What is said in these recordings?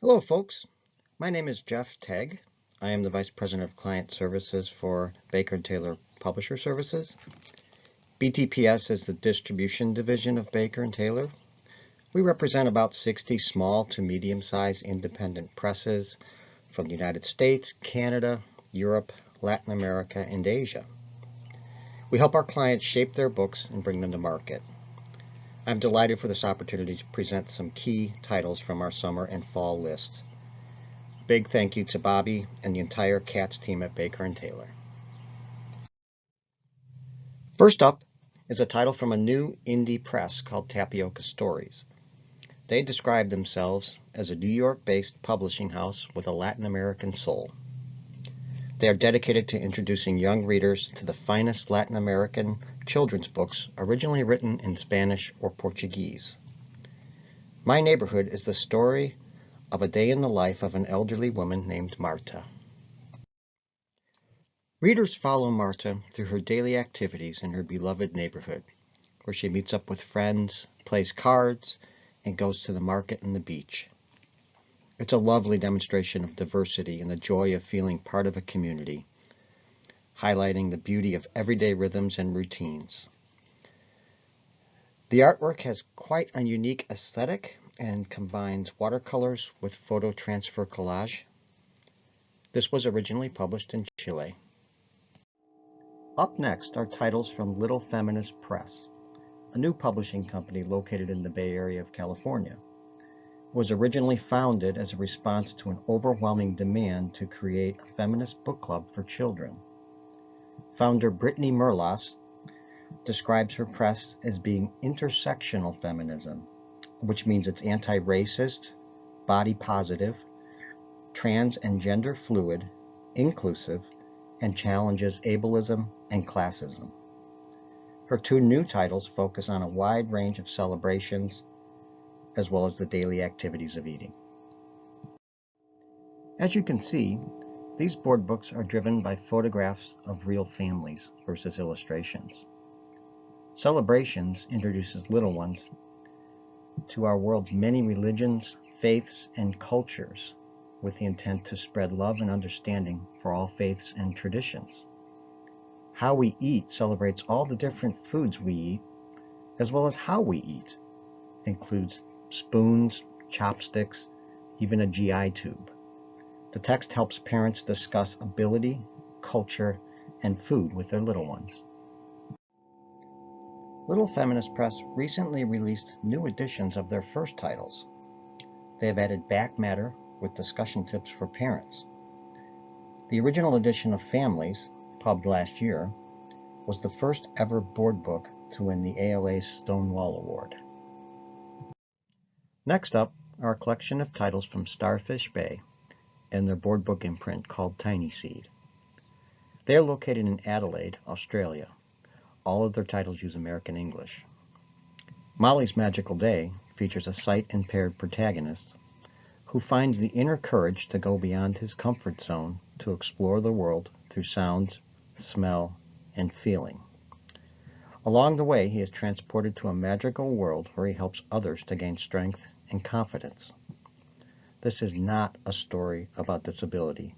Hello, folks. My name is Jeff Tegge. I am the Vice President of Client Services for Baker & Taylor Publisher Services. BTPS is the distribution division of Baker & Taylor. We represent about 60 small to medium-sized independent presses from the United States, Canada, Europe, Latin America, and Asia. We help our clients shape their books and bring them to market. I'm delighted for this opportunity to present some key titles from our summer and fall lists. Big thank you to Bobby and the entire CATS team at Baker & Taylor. First up is a title from a new indie press called Tapioca Stories. They describe themselves as a New York-based publishing house with a Latin American soul. They are dedicated to introducing young readers to the finest Latin American children's books originally written in Spanish or Portuguese. My Neighborhood is the story of a day in the life of an elderly woman named Marta. Readers follow Marta through her daily activities in her beloved neighborhood, where she meets up with friends, plays cards, and goes to the market and the beach. It's a lovely demonstration of diversity and the joy of feeling part of a community, highlighting the beauty of everyday rhythms and routines. The artwork has quite a unique aesthetic and combines watercolors with photo transfer collage. This was originally published in Chile. Up next are titles from Little Feminist Press, a new publishing company located in the Bay Area of California. It was originally founded as a response to an overwhelming demand to create a feminist book club for children. Founder Brittany Merlas describes her press as being intersectional feminism, which means it's anti-racist, body positive, trans and gender fluid, inclusive, and challenges ableism and classism. Her two new titles focus on a wide range of celebrations as well as the daily activities of eating. As you can see, these board books are driven by photographs of real families versus illustrations. Celebrations introduces little ones to our world's many religions, faiths, and cultures with the intent to spread love and understanding for all faiths and traditions. How We Eat celebrates all the different foods we eat, as well as how we eat. It includes spoons, chopsticks, even a GI tube. The text helps parents discuss ability, culture, and food with their little ones. Little Feminist Press recently released new editions of their first titles. They have added back matter with discussion tips for parents. The original edition of Families, pubbed last year, was the first ever board book to win the ALA's Stonewall Award. Next up are a collection of titles from Starfish Bay and their board book imprint called Tiny Seed. They are located in Adelaide, Australia. All of their titles use American English. Molly's Magical Day features a sight-impaired protagonist who finds the inner courage to go beyond his comfort zone to explore the world through sounds, smell, and feeling. Along the way, he is transported to a magical world where he helps others to gain strength and confidence. This is not a story about disability,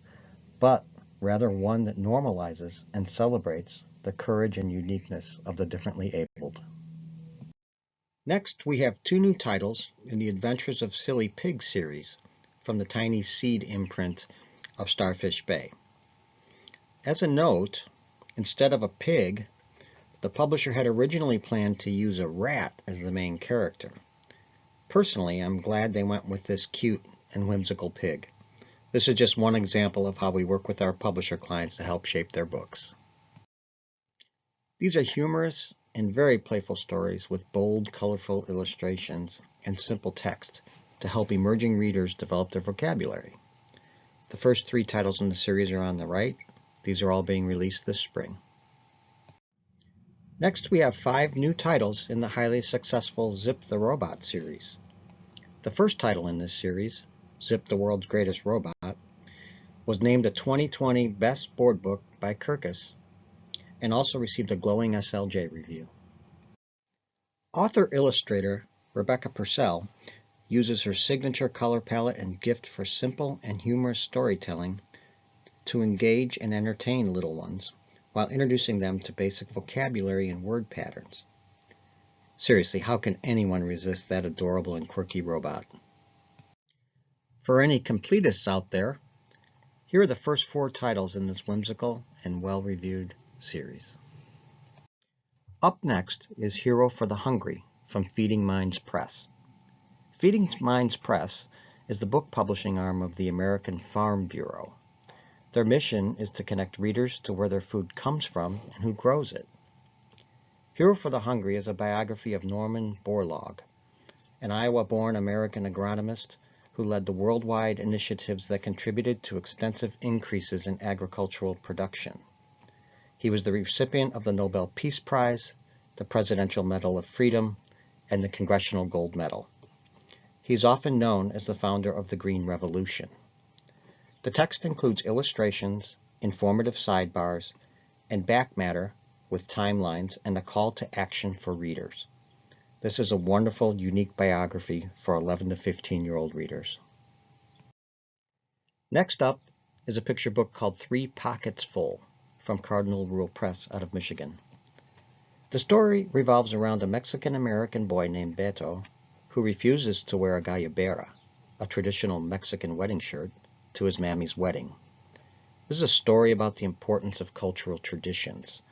but rather one that normalizes and celebrates the courage and uniqueness of the differently abled. Next, we have two new titles in the Adventures of Silly Pig series from the Tiny Seed imprint of Starfish Bay. As a note, instead of a pig, the publisher had originally planned to use a rat as the main character. Personally, I'm glad they went with this cute and whimsical pig. This is just one example of how we work with our publisher clients to help shape their books. These are humorous and very playful stories with bold, colorful illustrations and simple text to help emerging readers develop their vocabulary. The first three titles in the series are on the right. These are all being released this spring. Next, we have 5 new titles in the highly successful Zip the Robot series. The first title in this series, Zip the World's Greatest Robot, was named a 2020 Best Board Book by Kirkus and also received a glowing SLJ review. Author-illustrator Rebecca Purcell uses her signature color palette and gift for simple and humorous storytelling to engage and entertain little ones, while introducing them to basic vocabulary and word patterns. Seriously, how can anyone resist that adorable and quirky robot? For any completists out there, here are the first 4 titles in this whimsical and well-reviewed series. Up next is Hero for the Hungry from Feeding Minds Press. Feeding Minds Press is the book publishing arm of the American Farm Bureau. Their mission is to connect readers to where their food comes from and who grows it. Hero for the Hungry is a biography of Norman Borlaug, an Iowa-born American agronomist who led the worldwide initiatives that contributed to extensive increases in agricultural production. He was the recipient of the Nobel Peace Prize, the Presidential Medal of Freedom, and the Congressional Gold Medal. He is often known as the founder of the Green Revolution. The text includes illustrations, informative sidebars, and back matter with timelines and a call to action for readers. This is a wonderful, unique biography for 11 to 15-year-old readers. Next up is a picture book called 3 Pockets Full from Cardinal Rule Press out of Michigan. The story revolves around a Mexican-American boy named Beto who refuses to wear a gallabera, a traditional Mexican wedding shirt, to his mammy's wedding. This is a story about the importance of cultural traditions.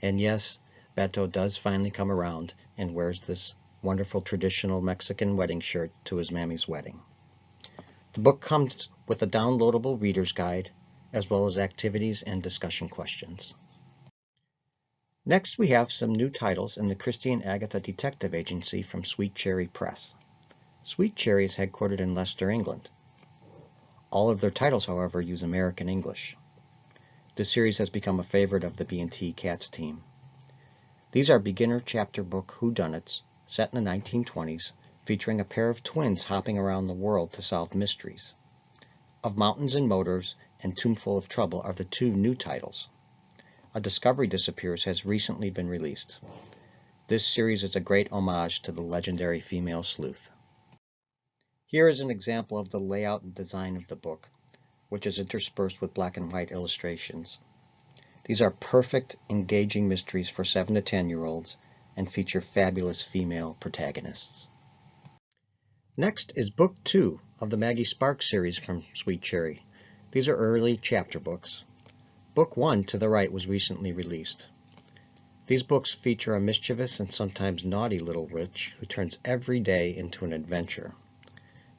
And yes, Beto does finally come around and wears this wonderful traditional Mexican wedding shirt to his mammy's wedding. The book comes with a downloadable reader's guide, as well as activities and discussion questions. Next, we have some new titles in the Christie and Agatha Detective Agency from Sweet Cherry Press. Sweet Cherry is headquartered in Leicester, England. All of their titles, however, use American English. This series has become a favorite of the B&T Cats team. These are beginner chapter book whodunits set in the 1920s, featuring a pair of twins hopping around the world to solve mysteries. Of Mountains and Motors and Tomb-Full of Trouble are the 2 new titles. A Discovery Disappears has recently been released. This series is a great homage to the legendary female sleuth. Here is an example of the layout and design of the book, which is interspersed with black and white illustrations. These are perfect, engaging mysteries for 7 to 10-year-olds and feature fabulous female protagonists. Next is Book 2 of the Maggie Sparks series from Sweet Cherry. These are early chapter books. Book 1 to the right was recently released. These books feature a mischievous and sometimes naughty little witch who turns every day into an adventure.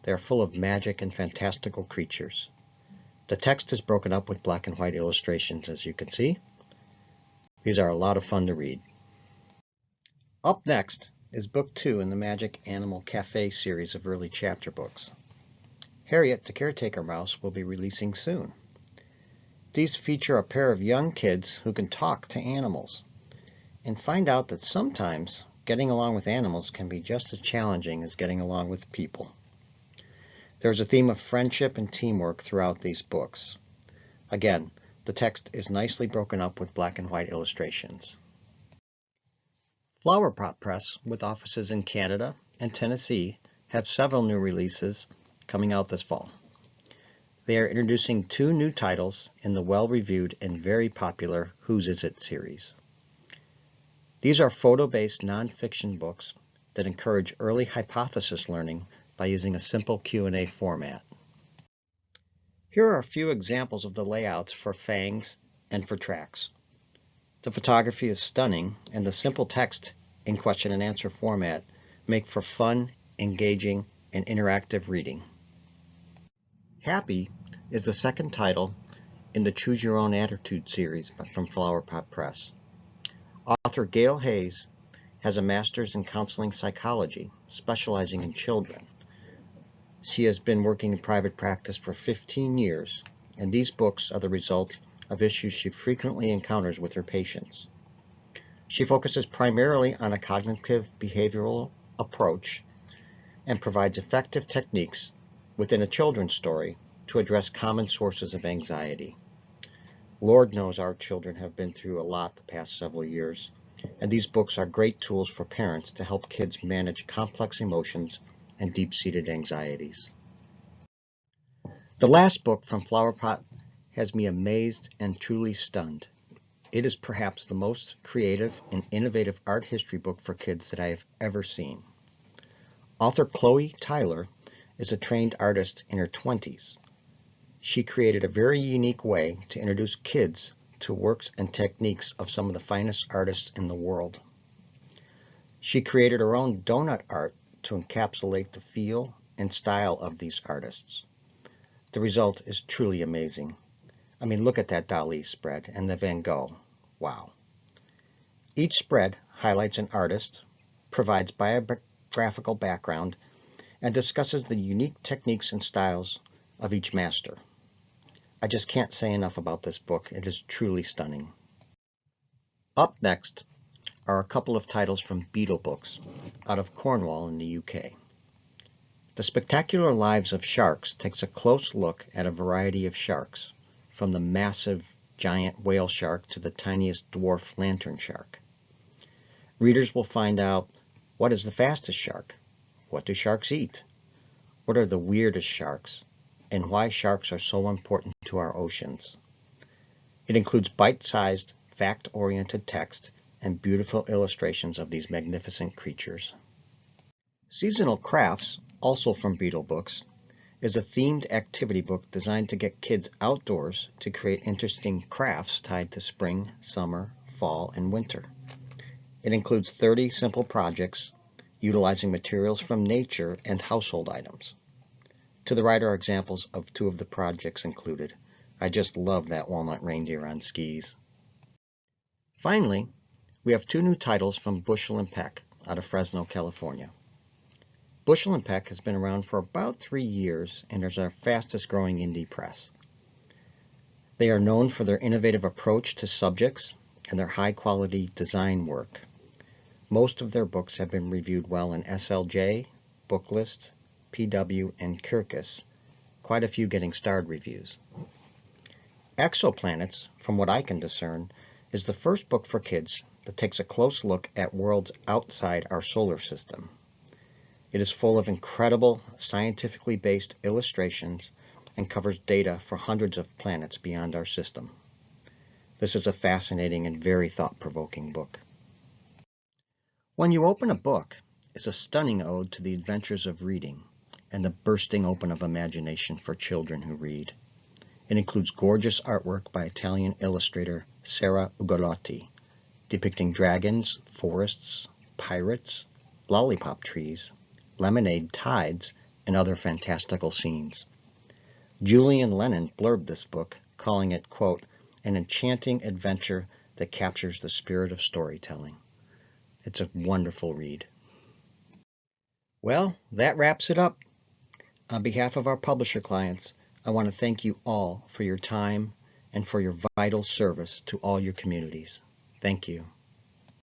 They are full of magic and fantastical creatures. The text is broken up with black and white illustrations, as you can see. These are a lot of fun to read. Up next is Book 2 in the Magic Animal Cafe series of early chapter books. Harriet, the Caretaker Mouse, will be releasing soon. These feature a pair of young kids who can talk to animals and find out that sometimes getting along with animals can be just as challenging as getting along with people. There's a theme of friendship and teamwork throughout these books. Again, the text is nicely broken up with black and white illustrations. Flowerpot Press, with offices in Canada and Tennessee, have several new releases coming out this fall. They are introducing 2 new titles in the well-reviewed and very popular Whose Is It series. These are photo-based nonfiction books that encourage early hypothesis learning by using a simple Q&A format. Here are a few examples of the layouts for fangs and for tracks. The photography is stunning, and the simple text in question and answer format make for fun, engaging, and interactive reading. Happy is the second title in the Choose Your Own Attitude series from Flowerpot Press. Author Gail Hayes has a master's in counseling psychology, specializing in children. She has been working in private practice for 15 years, and these books are the result of issues she frequently encounters with her patients. She focuses primarily on a cognitive behavioral approach and provides effective techniques within a children's story to address common sources of anxiety. Lord knows our children have been through a lot the past several years, and these books are great tools for parents to help kids manage complex emotions and deep-seated anxieties. The last book from Flowerpot has me amazed and truly stunned. It is perhaps the most creative and innovative art history book for kids that I have ever seen. Author Chloe Tyler is a trained artist in her 20s. She created a very unique way to introduce kids to works and techniques of some of the finest artists in the world. She created her own donut art to encapsulate the feel and style of these artists. The result is truly amazing. I mean, look at that Dali spread and the Van Gogh. Wow. Each spread highlights an artist, provides biographical background, and discusses the unique techniques and styles of each master. I just can't say enough about this book. It is truly stunning. Up next are a couple of titles from Beetle Books out of Cornwall in the UK. The Spectacular Lives of Sharks takes a close look at a variety of sharks, from the massive giant whale shark to the tiniest dwarf lantern shark. Readers will find out, what is the fastest shark? What do sharks eat? What are the weirdest sharks? And why sharks are so important to our oceans. It includes bite-sized, fact-oriented text and beautiful illustrations of these magnificent creatures. Seasonal Crafts, also from Beetle Books, is a themed activity book designed to get kids outdoors to create interesting crafts tied to spring, summer, fall, and winter. It includes 30 simple projects utilizing materials from nature and household items. To the right are examples of 2 of the projects included. I just love that walnut reindeer on skis. Finally, we have 2 new titles from Bushel Peck out of Fresno, California. Bushel Peck has been around for about 3 years and is our fastest growing indie press. They are known for their innovative approach to subjects and their high quality design work. Most of their books have been reviewed well in SLJ, Booklist, PW, and Kirkus, quite a few getting starred reviews. Exoplanets, from what I can discern, is the first book for kids that takes a close look at worlds outside our solar system. It is full of incredible, scientifically based illustrations and covers data for hundreds of planets beyond our system. This is a fascinating and very thought-provoking book. When You Open a Book is a stunning ode to the adventures of reading and the bursting open of imagination for children who read. It includes gorgeous artwork by Italian illustrator Sarah Ugolotti, depicting dragons, forests, pirates, lollipop trees, lemonade tides, and other fantastical scenes. Julian Lennon blurbed this book, calling it, quote, an enchanting adventure that captures the spirit of storytelling. It's a wonderful read. Well, that wraps it up. On behalf of our publisher clients, I want to thank you all for your time and for your vital service to all your communities. Thank you.